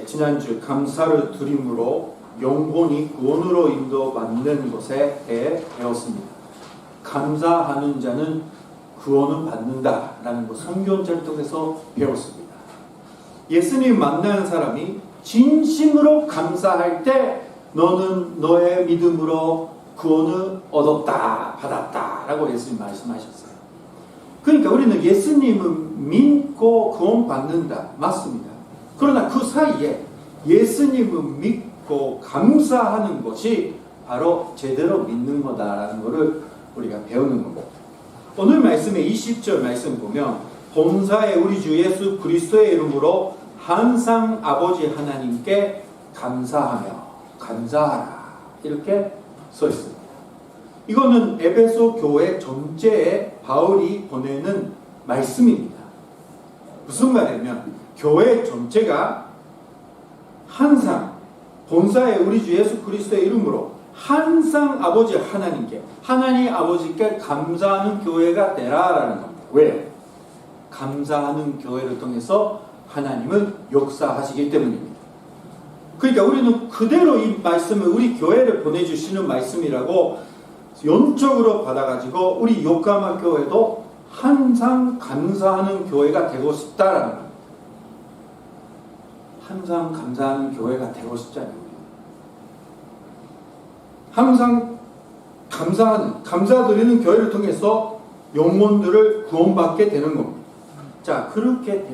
지난주 감사를 드림으로 영혼이 구원으로 인도받는 것에 대해 배웠습니다. 감사하는 자는 구원을 받는다라는 것 성경책을 통해서 배웠습니다. 예수님 만나는 사람이 진심으로 감사할 때 너는 너의 믿음으로 구원을 얻었다, 받았다라고 예수님 말씀하셨어요. 그러니까 우리는 예수님을 믿고 구원받는다. 맞습니다. 그러나 그 사이에 예수님을 믿고 감사하는 것이 바로 제대로 믿는 거다라는 것을 우리가 배우는 겁니다. 오늘 말씀의 20절 말씀 보면 본사의 우리 주 예수 그리스도의 이름으로 항상 아버지 하나님께 감사하라 이렇게 써 있습니다. 이거는 에베소 교회 전체에 바울이 보내는 말씀입니다. 무슨 말이냐면 교회 전체가 항상 본사의 우리 주 예수 그리스도의 이름으로 항상 아버지 하나님께 하나님 아버지께 감사하는 교회가 되라라는 겁니다. 왜? 감사하는 교회를 통해서 하나님은 역사하시기 때문입니다. 그러니까 우리는 그대로 이 말씀을 우리 교회를 보내주시는 말씀이라고 영적으로 받아가지고 우리 요카마 교회도 항상 감사하는 교회가 되고 싶다라는 겁니다. 항상 감사하는 교회가 되고 싶잖아요. 항상 감사드리는 교회를 통해서 영혼들을 구원받게 되는 겁니다. 자, 그렇게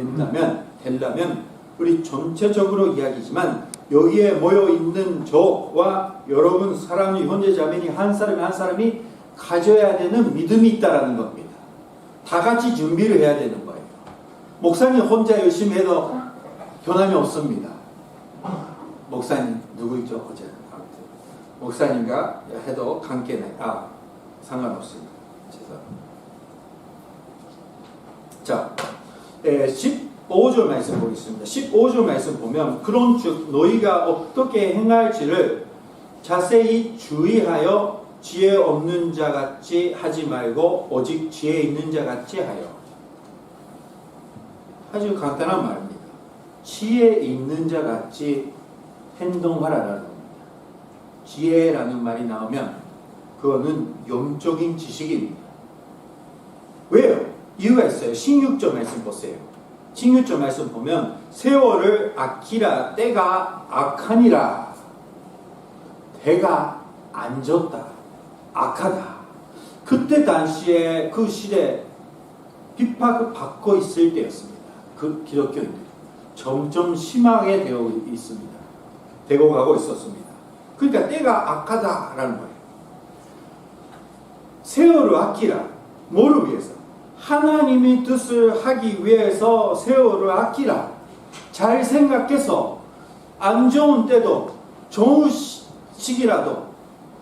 되려면 우리 전체적으로 이야기지만 여기에 모여있는 저와 여러분 사람이 현재 자매니 한 사람이 가져야 되는 믿음이 있다라는 겁니다. 다 같이 준비를 해야 되는 거예요. 목사님 혼자 열심히 해도 변함이 없습니다. 목사님 누구 있죠? 어제 목사님과 해도 관계는 상관없습니다. 자, 15절 말씀 보겠습니다. 15절 말씀 보면 그런즉 너희가 어떻게 행할지를 자세히 주의하여 지혜 없는 자 같이 하지 말고 오직 지혜 있는 자 같이 하여. 아주 간단한 말입니다. 지혜 있는 자 같이 행동하라라는 겁니다. 지혜라는 말이 나오면 그거는 영적인 지식입니다. 왜요? 이유가 있어요. 16절 말씀 보세요. 16절 말씀 보면 세월을 아끼라 때가 악하니라. 때가 안 좋다. 악하다. 그때 당시에 그 시대 핍박을 받고 있을 때였습니다. 그 기독교인들이 점점 심하게 되어 있습니다. 되고 가고 있었습니다. 그러니까 때가 악하다라는 거예요. 세월을 아끼라. 뭐를 위해서? 하나님의 뜻을 하기 위해서 세월을 아끼라. 잘 생각해서 안 좋은 때도 좋은 시기라도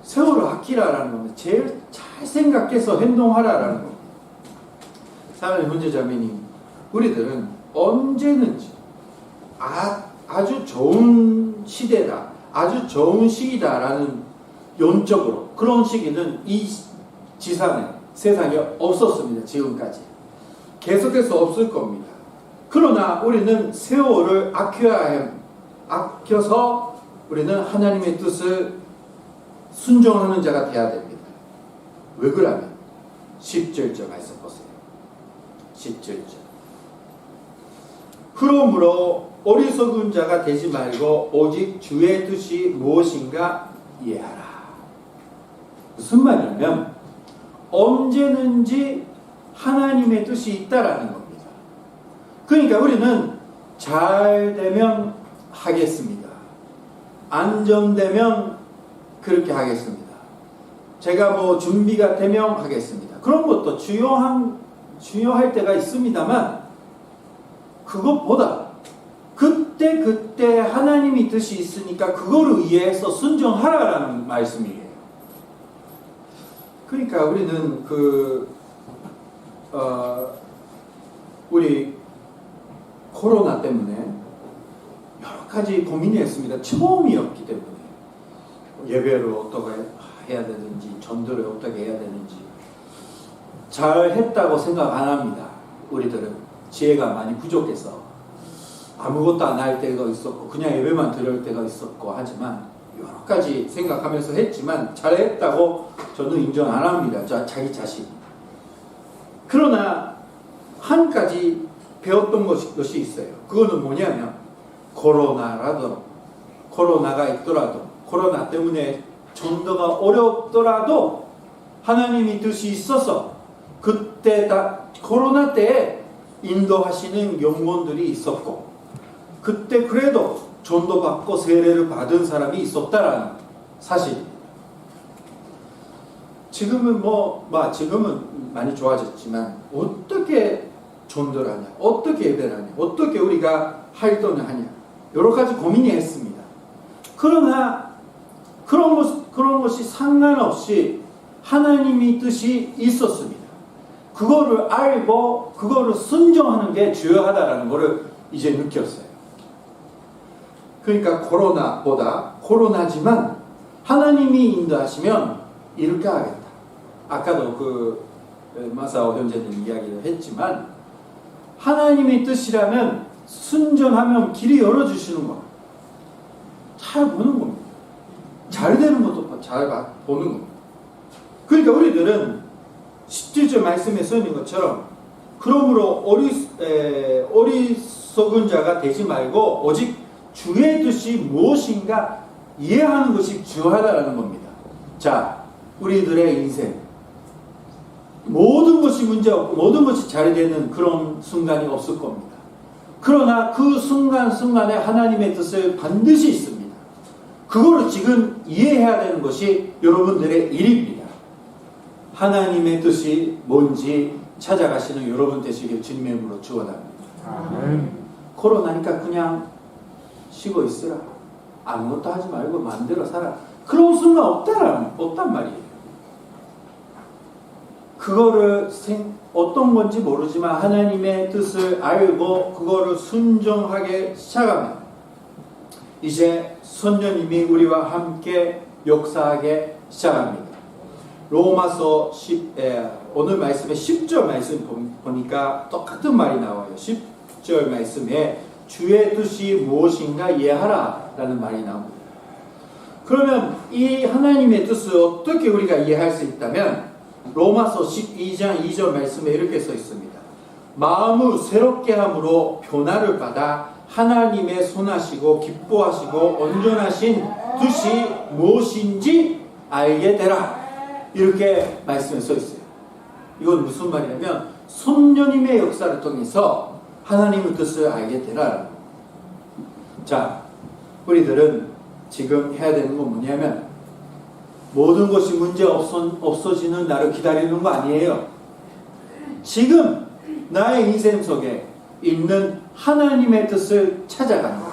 세월을 아끼라라는 겁니다. 제일 잘 생각해서 행동하라라는 겁니다. 사랑하는 형제자매님, 우리들은 언제든지 아주 좋은 시대다, 아주 좋은 시기다라는 영적으로 그런 시기는 이 세상에 없었습니다. 지금까지 계속해서 없을 겁니다. 그러나 우리는 세월을 아껴서 우리는 하나님의 뜻을 순종하는 자가 되어야 됩니다. 왜 그러면 10절째 말씀 보세요. 10절째 그러므로 어리석은 자가 되지 말고 오직 주의 뜻이 무엇인가 이해하라. 무슨 말이냐면 언제든지 하나님의 뜻이 있다라는 겁니다. 그러니까 우리는 잘 되면 하겠습니다. 안정되면 그렇게 하겠습니다. 제가 준비가 되면 하겠습니다. 그런 것도 중요할 때가 있습니다만 그것보다 그때 하나님의 뜻이 있으니까 그거를 위해서 순종하라라는 말씀이에요. 그러니까 우리는 우리 코로나 때문에 여러 가지 고민이 했습니다. 처음이었기 때문에 예배를 어떻게 해야 되는지, 전도를 어떻게 해야 되는지 잘 했다고 생각 안 합니다. 우리들은 지혜가 많이 부족해서 아무것도 안 할 때가 있었고 그냥 예배만 드릴 때가 있었고 하지만 여러 가지 생각하면서 했지만 잘했다고 저는 인정 안 합니다. 자기 자신. 그러나 한 가지 배웠던 것이 있어요. 그거는 뭐냐면 코로나가 있더라도 코로나 때문에 전도가 어렵더라도 하나님이 뜻이 있어서 그때 코로나 때에 인도하시는 영혼들이 있었고 그때 그래도 전도받고 세례를 받은 사람이 있었다라는 사실. 지금은 지금은 많이 좋아졌지만 어떻게 전도를 하냐, 어떻게 예배를 하냐, 어떻게 우리가 활동을 하냐 여러 가지 고민이 했습니다. 그러나 그런 것이 상관없이 하나님의 뜻이 있었습니다. 그거를 알고 그거를 순종하는 게 중요하다라는 것을 이제 느꼈어요. 그러니까 코로나지만 하나님이 인도하시면 이렇게 하겠다. 아까도 마사오 형제님 이야기를 했지만 하나님의 뜻이라면 순종하면 길이 열어주시는 거. 잘 보는 겁니다. 잘 되는 것도 잘 보는 겁니다. 그러니까 우리들은 17절 말씀에 써 있는 것처럼 그러므로 어리석은 자가 되지 말고 오직 주의 뜻이 무엇인가 이해하는 것이 중요하다는 겁니다. 자, 우리들의 인생 모든 것이 문제없고 모든 것이 잘 되는 그런 순간이 없을 겁니다. 그러나 그 순간순간에 하나님의 뜻을 반드시 있습니다. 그거를 지금 이해해야 되는 것이 여러분들의 일입니다. 하나님의 뜻이 뭔지 찾아가시는 여러분 되시길 주님의 이름으로 축원합니다. 코로나니까 그냥 쉬고 있으라. 아무것도 하지 말고 마음대로 살아. 그런 순간 없단 말이에요. 그거를 어떤 건지 모르지만 하나님의 뜻을 알고 그거를 순종하게 시작하면 이제 선녀님이 우리와 함께 역사하게 시작합니다. 로마서 오늘 말씀에 10절 말씀 보니까 똑같은 말이 나와요. 10절 말씀에 주의 뜻이 무엇인가 이해하라 라는 말이 나옵니다. 그러면 이 하나님의 뜻을 어떻게 우리가 이해할 수 있다면 로마서 12장 2절 말씀에 이렇게 써 있습니다. 마음을 새롭게 함으로 변화를 받아 하나님의 선하시고 기뻐하시고 온전하신 뜻이 무엇인지 알게 되라. 이렇게 말씀에 써 있어요. 이건 무슨 말이냐면 선녀님의 역사를 통해서 하나님의 뜻을 알게 되라. 자, 우리들은 지금 해야 되는 건 뭐냐면 모든 것이 문제 없어지는 날을 기다리는 거 아니에요. 지금 나의 인생 속에 있는 하나님의 뜻을 찾아가는 거예요.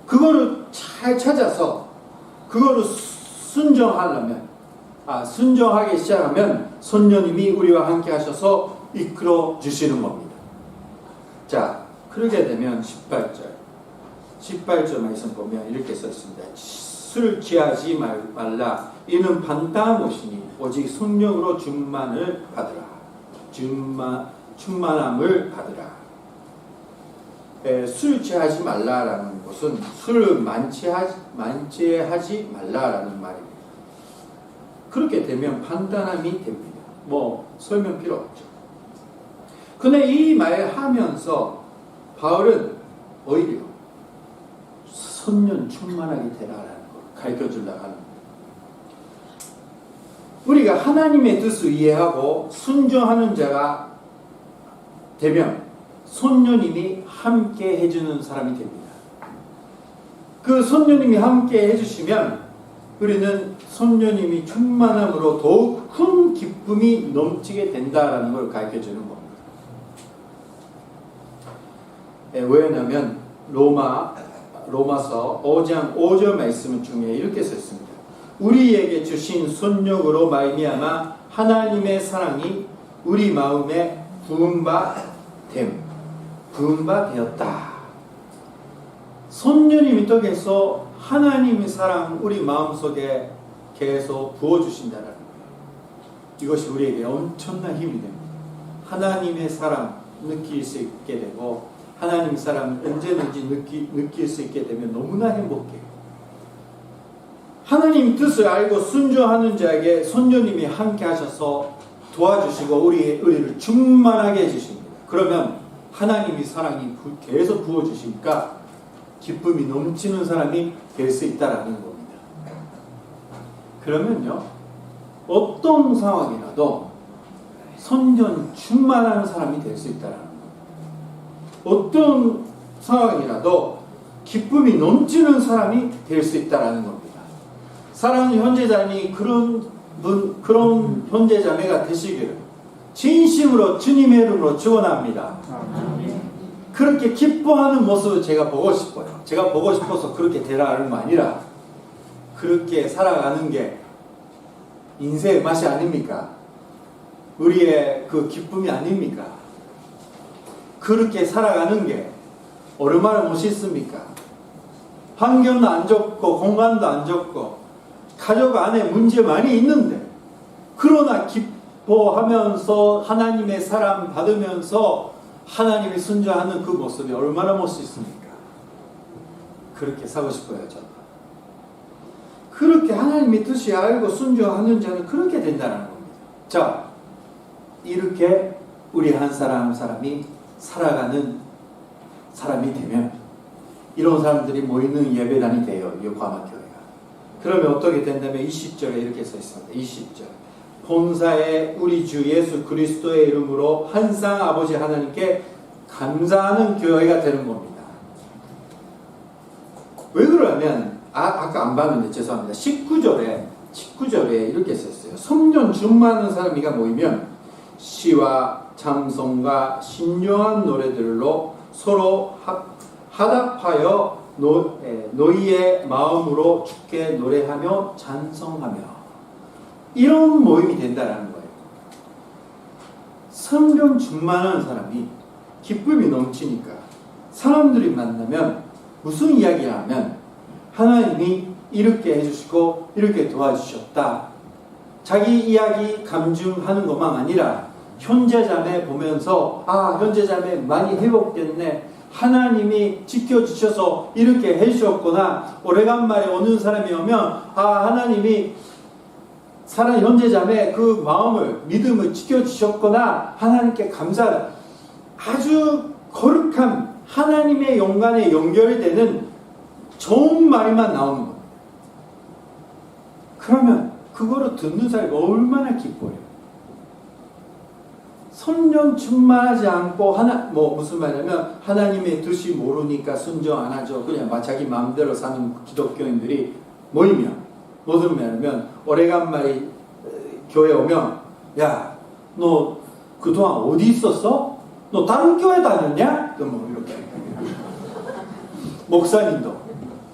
그거를 잘 찾아서 그거를 순종하게 시작하면 선녀님이 우리와 함께 하셔서 이끌어 주시는 겁니다. 자, 그러게 되면 18절 말씀 보면 이렇게 썼습니다. 술 취하지 말라. 이는 반당한 것이니 오직 성령으로 충만을 받으라. 충만함을 받으라. 술 취하지 말라라는 것은 술을 만취하지 말라라는 말입니다. 그렇게 되면 판단함이 됩니다. 설명 필요 없죠. 근데 이 말 하면서 바울은 오히려 선년 충만하게 되라라는 걸 가르쳐 주려고 하는 거예요. 우리가 하나님의 뜻을 이해하고 순종하는 자가 되면 선녀님이 함께 해주는 사람이 됩니다. 그 선녀님이 함께 해주시면 우리는 선녀님이 충만함으로 더욱 큰 기쁨이 넘치게 된다라는 걸 가르쳐 주는 겁니다. 왜냐하면 로마서 5장 5절 말씀 중에 이렇게 썼습니다. 우리에게 주신 선력으로 말미암아 하나님의 사랑이 우리 마음에 부은 바 되었다. 선녀님이 통해서 하나님의 사랑 우리 마음속에 계속 부어주신다는 거예요. 이것이 우리에게 엄청난 힘이 됩니다. 하나님의 사랑 느낄 수 있게 되고 하나님 사람 언제든지 느낄 수 있게 되면 너무나 행복해요. 하나님 뜻을 알고 순종하는 자에게 성령님이 함께 하셔서 도와주시고 우리를 충만하게 해주십니다. 그러면 하나님이 사랑이 계속 부어주시니까 기쁨이 넘치는 사람이 될 수 있다라는 겁니다. 그러면요, 어떤 상황이라도 성령 충만한 사람이 될 수 있다라는 겁니다. 어떤 상황이라도 기쁨이 넘치는 사람이 될 수 있다라는 겁니다. 사랑하는 형제자매, 그런 형제자매가 되시기를 진심으로 주님의 이름으로 축원합니다. 그렇게 기뻐하는 모습을 제가 보고 싶어요. 제가 보고 싶어서 그렇게 되라는 거 아니라 그렇게 살아가는 게 인생의 맛이 아닙니까? 우리의 그 기쁨이 아닙니까? 그렇게 살아가는 게 얼마나 멋있습니까? 환경도 안 좋고 공간도 안 좋고 가족 안에 문제 많이 있는데 그러나 기뻐하면서 하나님의 사랑 받으면서 하나님이 순종하는 그 모습이 얼마나 멋있습니까? 그렇게 살고 싶어요. 저는. 그렇게 하나님의 뜻이 알고 순종하는 자는 그렇게 된다는 겁니다. 자, 이렇게 우리 한 사람 한 사람이 살아가는 사람이 되면 이런 사람들이 모이는 예배단이 돼요. 이 광화교회가. 그러면 어떻게 된다면 20절에 이렇게 써 있습니다. 20절. 본사에 우리 주 예수 그리스도의 이름으로 항상 아버지 하나님께 감사하는 교회가 되는 겁니다. 왜 그러냐면 아까 안 봤는데 죄송합니다. 19절에 이렇게 썼어요. 성령 충만한 사람이가 모이면 시와 찬송과 신령한 노래들로 서로 화답하여 너희의 마음으로 주께 노래하며 찬송하며 이런 모임이 된다는 거예요. 성령 충만한 사람이 기쁨이 넘치니까 사람들이 만나면 무슨 이야기를 하면 하나님이 이렇게 해주시고 이렇게 도와주셨다. 자기 이야기 감증하는 것만 아니라 형제자매 보면서 형제자매 많이 회복됐네. 하나님이 지켜주셔서 이렇게 해주셨구나. 오래간만에 오는 사람이 오면 하나님이 사랑 형제자매 그 마음을 믿음을 지켜주셨구나. 하나님께 감사하다. 아주 거룩한 하나님의 영광에 연결이 되는 좋은 말만 나오는 거예요. 그러면 그거를 듣는 사람이 얼마나 기뻐요. 성령 충만하지 않고 무슨 말이냐면 하나님의 뜻이 모르니까 순종 안 하죠. 그냥 자기 마음대로 사는 기독교인들이 모이면 무슨 말이냐면 오래간만에 교회 오면 야, 너 그동안 어디 있었어? 너 다른 교회 다녔냐? 뭐 이렇게 목사님도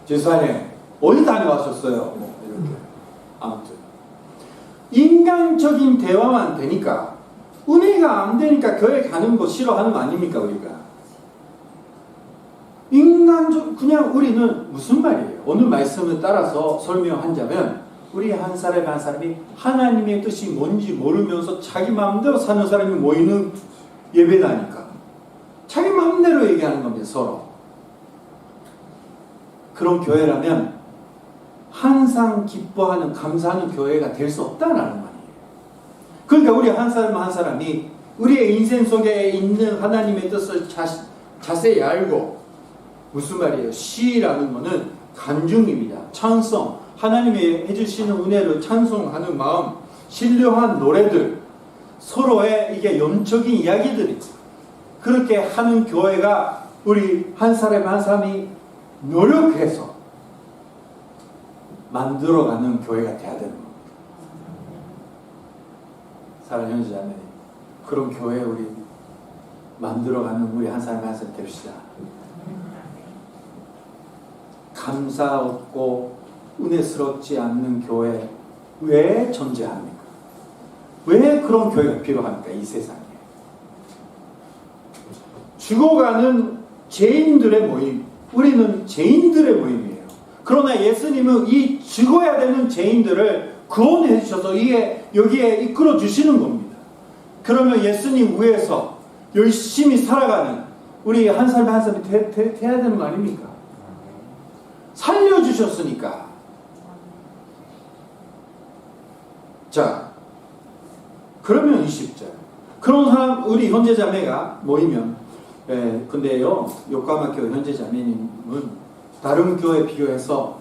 제사님 어디 다녀왔었어요? 뭐 이렇게 아무튼 인간적인 대화만 되니까 은혜가 안 되니까 교회 가는 거 싫어하는 거 아닙니까? 우리가 그냥 우리는 무슨 말이에요? 오늘 말씀을 따라서 설명하자면 우리 한 사람 한 사람이 하나님의 뜻이 뭔지 모르면서 자기 마음대로 사는 사람이 모이는 예배다니까 자기 마음대로 얘기하는 겁니다. 서로 그런 교회라면 항상 기뻐하는 감사하는 교회가 될 수 없다는 말이에요. 그러니까 우리 한 사람 한 사람이 우리의 인생 속에 있는 하나님의 뜻을 자세히 알고 무슨 말이에요? 시라는 것은 간증입니다. 찬송, 하나님이 해주시는 은혜를 찬송하는 마음, 신령한 노래들, 서로의 이게 영적인 이야기들이 그렇게 하는 교회가 우리 한 사람 한 사람이 노력해서 만들어가는 교회가 돼야 되는 겁니다. 사랑하는 형제자매, 그런 교회 우리 만들어가는 우리 한 사람 한 사람 됩시다. 감사 없고 은혜스럽지 않는 교회 왜 존재합니까? 왜 그런 교회가 필요합니까? 이 세상에 죽어가는 죄인들의 모임, 우리는 죄인들의 모임이에요. 그러나 예수님은 이 죽어야 되는 죄인들을 구원해 주셔서 여기에 이끌어 주시는 겁니다. 그러면 예수님 위해서 열심히 살아가는 우리 한 사람이 한 사람이 돼야 되는 거 아닙니까? 살려주셨으니까. 자, 그러면 20절. 그런 사람, 우리 형제자매가 모이면, 근데요, 요까마교회 형제자매님은 다른 교회 비교해서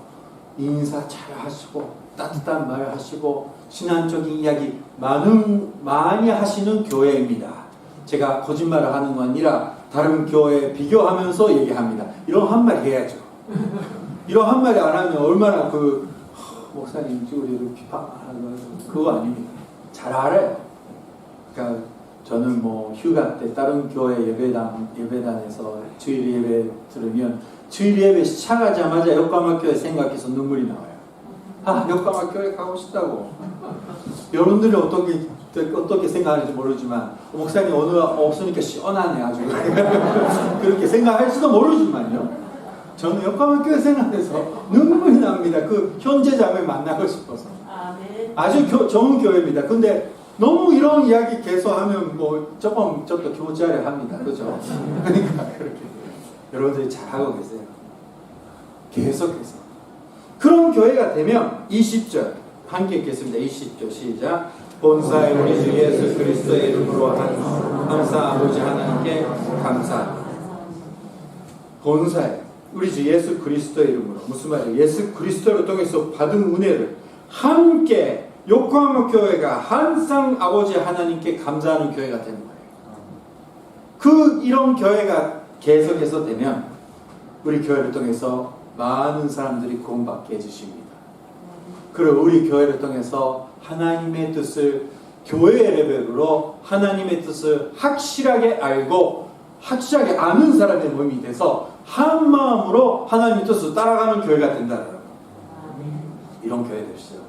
인사 잘 하시고, 따뜻한 말 하시고, 신앙적인 이야기 많이 하시는 교회입니다. 제가 거짓말을 하는 건 아니라 다른 교회 비교하면서 얘기합니다. 이런 한 말 해야죠. 이런 한 마디 안 하면 얼마나 목사님 우리를 비판하는 그거 아닙니다. 잘 알아요. 그러니까 저는 뭐 휴가 때 다른 교회 예배단에서 주일 예배 들으면 주일 예배 시작하자마자 역광학교회 생각해서 눈물이 나와요. 아, 역광학교회 가고 싶다고. 여러분들이 어떻게 생각하는지 모르지만 목사님 오늘 없으니까 시원하네 아주. 그렇게 생각할지도 모르지만요. 저는 역광학교회 생각해서 눈물이 납니다. 그 형제자매 만나고 싶어서. 아주 좋은 교회입니다. 근데 너무 이런 이야기 계속 하면 뭐 조금 더 교제하려 합니다. 그렇죠? 그러니까 그렇게 여러분들이 잘하고 계세요. 계속해서. 그런 교회가 되면 20절 함께 읽겠습니다. 20절 시작. 본사의 우리 주 예수 그리스도의 이름으로 감사 아버지 하나님께 감사합니다. 본사의 우리 주 예수 그리스도의 이름으로 무슨 말이에요? 예수 그리스도를 통해서 받은 은혜를 함께 요코하마 교회가 항상 아버지 하나님께 감사하는 교회가 되는 거예요. 이런 교회가 계속해서 되면 우리 교회를 통해서 많은 사람들이 구원받게 해주십니다. 그리고 우리 교회를 통해서 하나님의 뜻을 교회 레벨로 하나님의 뜻을 확실하게 알고 확실하게 아는 사람의 모임이 돼서 한 마음으로 하나님의 뜻을 따라가는 교회가 된다는 거예요. 이런 교회 되시죠.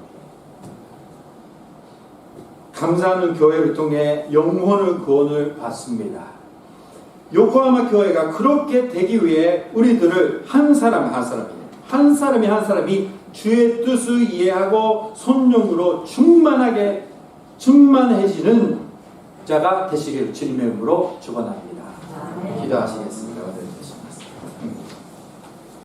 감사하는 교회를 통해 영혼의 구원을 받습니다. 요코하마 교회가 그렇게 되기 위해 우리들을 한 사람이 주의 뜻을 이해하고 성령으로 충만해지는 자가 되시기를 주님의 이름으로 축원합니다. 기도하시겠습니다.